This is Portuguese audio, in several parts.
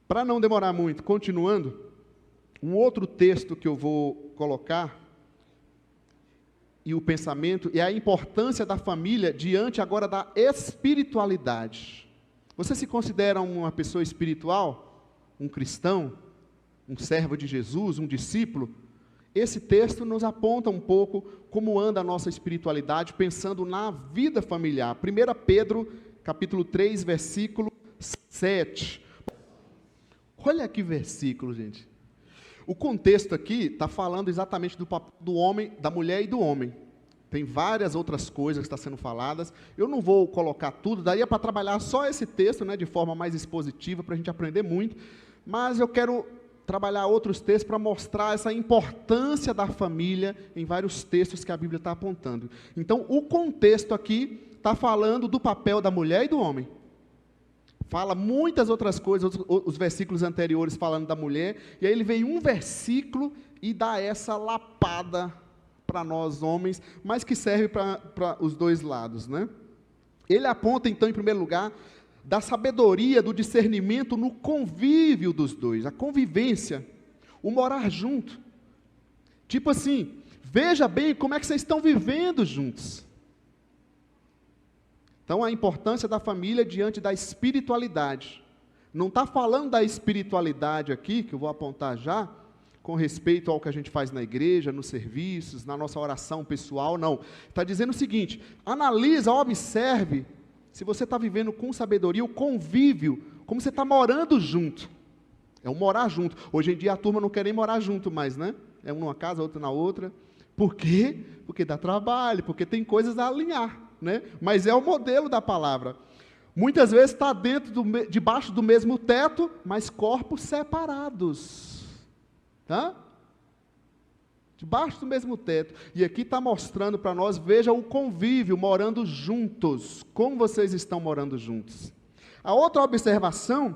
Para não demorar muito, continuando, um outro texto que eu vou colocar, e o pensamento, é a importância da família diante agora da espiritualidade. Você se considera uma pessoa espiritual? Um cristão? Um servo de Jesus? Um discípulo? Esse texto nos aponta um pouco como anda a nossa espiritualidade, pensando na vida familiar. 1 Pedro, capítulo 3, versículo 7. Olha que versículo, gente. O contexto aqui está falando exatamente do papel do homem, da mulher e do homem. Tem várias outras coisas que estão sendo faladas. Eu não vou colocar tudo, daria para trabalhar só esse texto, de forma mais expositiva, para a gente aprender muito. Mas eu quero trabalhar outros textos para mostrar essa importância da família em vários textos que a Bíblia está apontando. Então, o contexto aqui está falando do papel da mulher e do homem. Fala muitas outras coisas, os versículos anteriores falando da mulher, e aí ele vem um versículo e dá essa lapada para nós homens, mas que serve para os dois lados, Ele aponta então, em primeiro lugar, da sabedoria, do discernimento no convívio dos dois, a convivência, o morar junto. Tipo assim, veja bem como é que vocês estão vivendo juntos. Então, a importância da família diante da espiritualidade. Não está falando da espiritualidade aqui, que eu vou apontar já, com respeito ao que a gente faz na igreja, nos serviços, na nossa oração pessoal, não. Está dizendo o seguinte, analisa, observe, se você está vivendo com sabedoria, o convívio, como você está morando junto. É um morar junto. Hoje em dia a turma não quer nem morar junto mais, É um numa casa, outro na outra. Por quê? Porque dá trabalho, porque tem coisas a alinhar. Mas é o modelo da palavra. Muitas vezes está debaixo do mesmo teto, mas corpos separados. Debaixo do mesmo teto. E aqui está mostrando para nós, veja o convívio, morando juntos. Como vocês estão morando juntos. A outra observação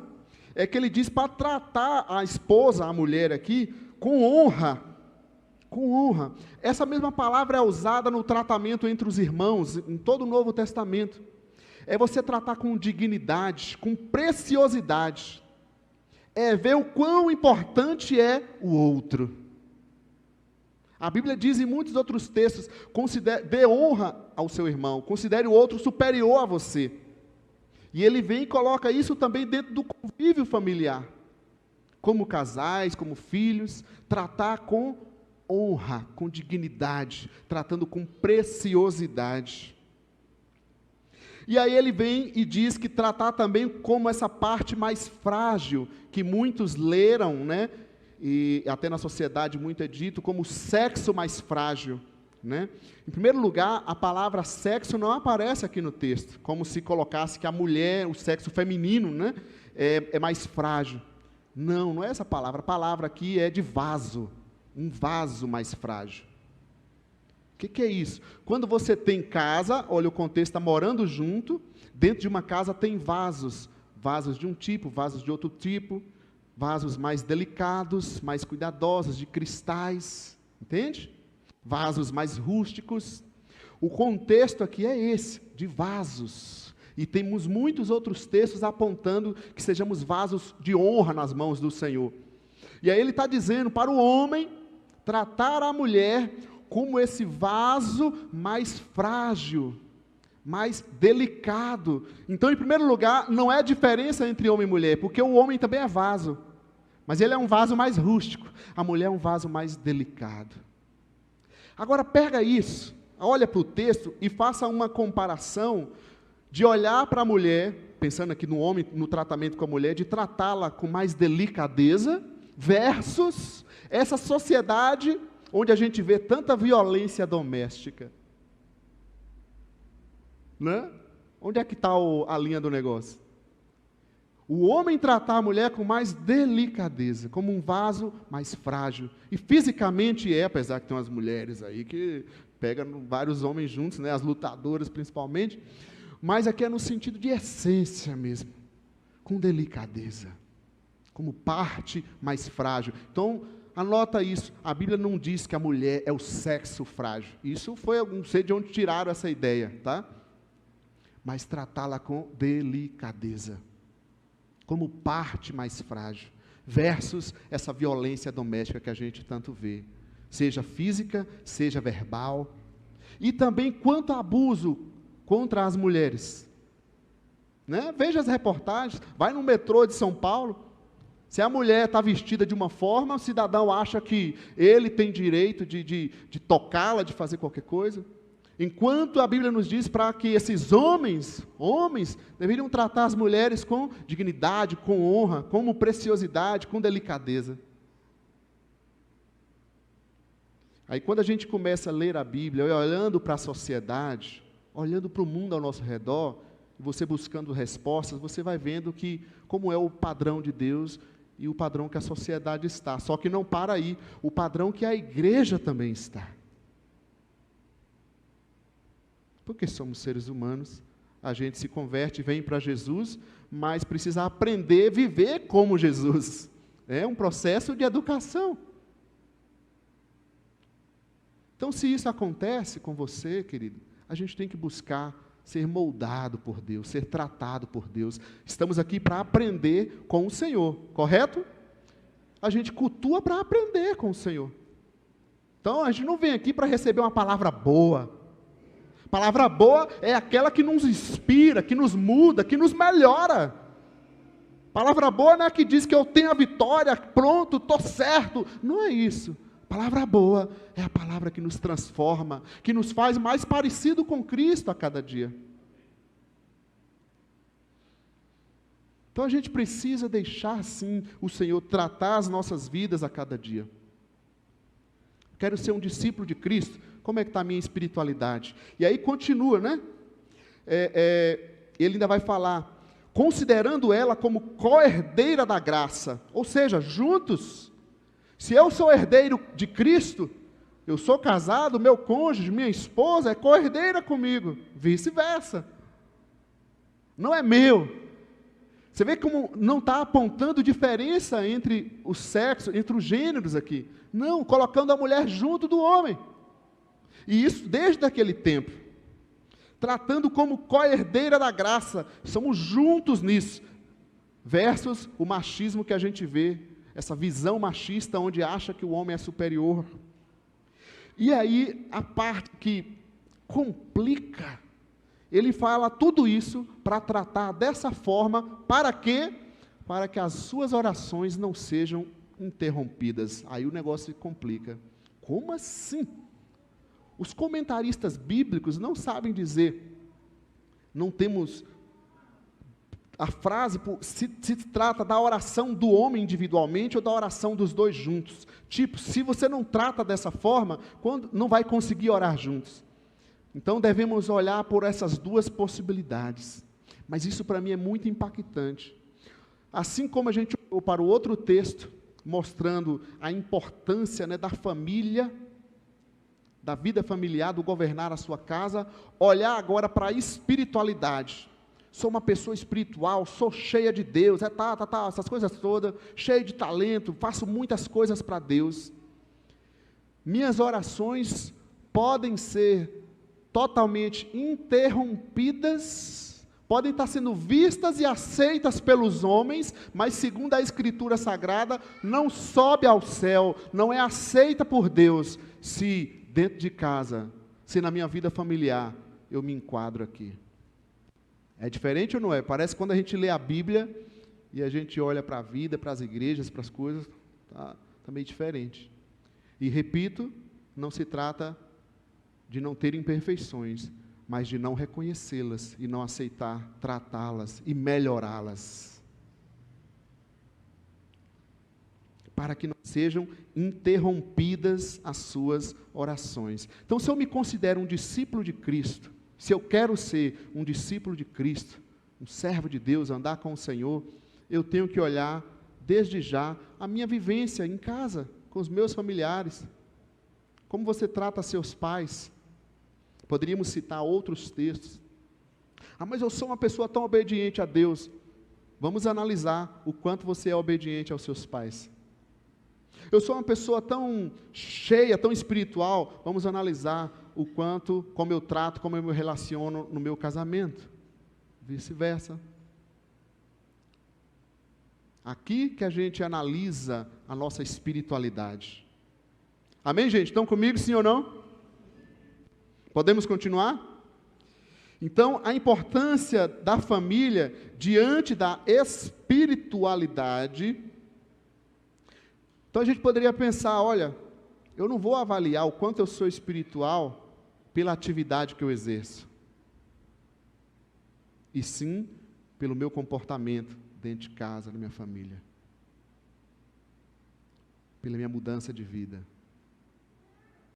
é que ele diz para tratar a esposa, a mulher aqui, com honra. Com honra. Essa mesma palavra é usada no tratamento entre os irmãos, em todo o Novo Testamento. É você tratar com dignidade, com preciosidade. É ver o quão importante é o outro. A Bíblia diz em muitos outros textos, dê honra ao seu irmão, considere o outro superior a você. E ele vem e coloca isso também dentro do convívio familiar. Como casais, como filhos, tratar com honra, com dignidade, tratando com preciosidade. E aí ele vem e diz que tratar também como essa parte mais frágil, que muitos leram, e até na sociedade muito é dito, como o sexo mais frágil. Em primeiro lugar, a palavra sexo não aparece aqui no texto, como se colocasse que a mulher, o sexo feminino, é mais frágil. Não é essa palavra. A palavra aqui é de vaso. Um vaso mais frágil. O que é isso? Quando você tem casa, olha o contexto, está morando junto, dentro de uma casa tem vasos. Vasos de um tipo, vasos de outro tipo, vasos mais delicados, mais cuidadosos, de cristais, entende? Vasos mais rústicos. O contexto aqui é esse, de vasos. E temos muitos outros textos apontando que sejamos vasos de honra nas mãos do Senhor. E aí ele está dizendo para o homem tratar a mulher como esse vaso mais frágil, mais delicado. Então, em primeiro lugar, não é diferença entre homem e mulher, porque o homem também é vaso, mas ele é um vaso mais rústico, a mulher é um vaso mais delicado. Agora pega isso, olha para o texto e faça uma comparação de olhar para a mulher, pensando aqui no homem, no tratamento com a mulher, de tratá-la com mais delicadeza, versus essa sociedade onde a gente vê tanta violência doméstica. Onde é que está a linha do negócio? O homem tratar a mulher com mais delicadeza, como um vaso mais frágil. E fisicamente apesar que tem umas mulheres aí que pegam vários homens juntos, as lutadoras principalmente, mas aqui é no sentido de essência mesmo, com delicadeza, como parte mais frágil. Então, anota isso, a Bíblia não diz que a mulher é o sexo frágil. Isso foi, não sei de onde tiraram essa ideia, Mas tratá-la com delicadeza. como parte mais frágil, versus essa violência doméstica que a gente tanto vê, seja física, seja verbal, e também quanto ao abuso contra as mulheres. Né? Veja as reportagens, vai no metrô de São Paulo, se a mulher está vestida de uma forma, o cidadão acha que ele tem direito de tocá-la, de fazer qualquer coisa. Enquanto a Bíblia nos diz para que esses homens deveriam tratar as mulheres com dignidade, com honra, com preciosidade, com delicadeza. Aí quando a gente começa a ler a Bíblia, olhando para a sociedade, olhando para o mundo ao nosso redor, você buscando respostas, você vai vendo que como é o padrão de Deus e o padrão que a sociedade está. Só que não para aí, o padrão que a igreja também está. Porque somos seres humanos, a gente se converte, vem para Jesus, mas precisa aprender a viver como Jesus. É um processo de educação. Então, se isso acontece com você, querido, a gente tem que buscar ser moldado por Deus, ser tratado por Deus. Estamos aqui para aprender com o Senhor, correto? A gente cultua para aprender com o Senhor. Então, a gente não vem aqui para receber uma palavra boa. Palavra boa é aquela que nos inspira, que nos muda, que nos melhora. Palavra boa não é que diz que eu tenho a vitória, pronto, estou certo. Não é isso. Palavra boa é a palavra que nos transforma, que nos faz mais parecido com Cristo a cada dia. Então a gente precisa deixar sim o Senhor tratar as nossas vidas a cada dia. Quero ser um discípulo de Cristo, como é que está a minha espiritualidade? E aí continua, né? Ele ainda vai falar, considerando ela como co-herdeira da graça, ou seja, juntos. Se eu sou herdeiro de Cristo, eu sou casado, meu cônjuge, minha esposa é co-herdeira comigo, vice-versa. Não é meu. Você vê como não está apontando diferença entre o sexo, entre os gêneros aqui. Não, colocando a mulher junto do homem. E isso desde aquele tempo. Tratando como co-herdeira da graça. Somos juntos nisso. Versus o machismo que a gente vê. Essa visão machista onde acha que o homem é superior. E aí, a parte que complica, ele fala tudo isso para tratar dessa forma, para quê? Para que as suas orações não sejam interrompidas. Aí o negócio se complica. Como assim? Os comentaristas bíblicos não sabem dizer, não temos a frase, se trata da oração do homem individualmente ou da oração dos dois juntos. Tipo, se você não trata dessa forma, não vai conseguir orar juntos. Então devemos olhar por essas duas possibilidades. Mas isso para mim é muito impactante. Assim como a gente olhou para o outro texto, mostrando a importância, né, da família, da vida familiar, do governar a sua casa, olhar agora para a espiritualidade. Sou uma pessoa espiritual, sou cheia de Deus, essas coisas todas, cheia de talento, faço muitas coisas para Deus. Minhas orações podem ser totalmente interrompidas, podem estar sendo vistas e aceitas pelos homens, mas segundo a Escritura Sagrada, não sobe ao céu, não é aceita por Deus, se dentro de casa, se na minha vida familiar, eu me enquadro aqui. É diferente ou não é? Parece quando a gente lê a Bíblia e a gente olha para a vida, para as igrejas, para as coisas, tá meio diferente. E repito, não se trata de não ter imperfeições, mas de não reconhecê-las e não aceitar tratá-las e melhorá-las. Para que não sejam interrompidas as suas orações. Então, se eu me considero um discípulo de Cristo, se eu quero ser um discípulo de Cristo, um servo de Deus, andar com o Senhor, eu tenho que olhar, desde já, a minha vivência em casa, com os meus familiares. Como você trata seus pais? Poderíamos citar outros textos. Mas eu sou uma pessoa tão obediente a Deus. Vamos analisar o quanto você é obediente aos seus pais. Eu sou uma pessoa tão cheia, tão espiritual. Vamos analisar o quanto, como eu trato, como eu me relaciono no meu casamento. Vice-versa. Aqui que a gente analisa a nossa espiritualidade. Amém, gente? Estão comigo, sim ou não? Podemos continuar? Então, a importância da família diante da espiritualidade. Então, a gente poderia pensar, olha, eu não vou avaliar o quanto eu sou espiritual pela atividade que eu exerço, e sim pelo meu comportamento dentro de casa, na minha família, pela minha mudança de vida.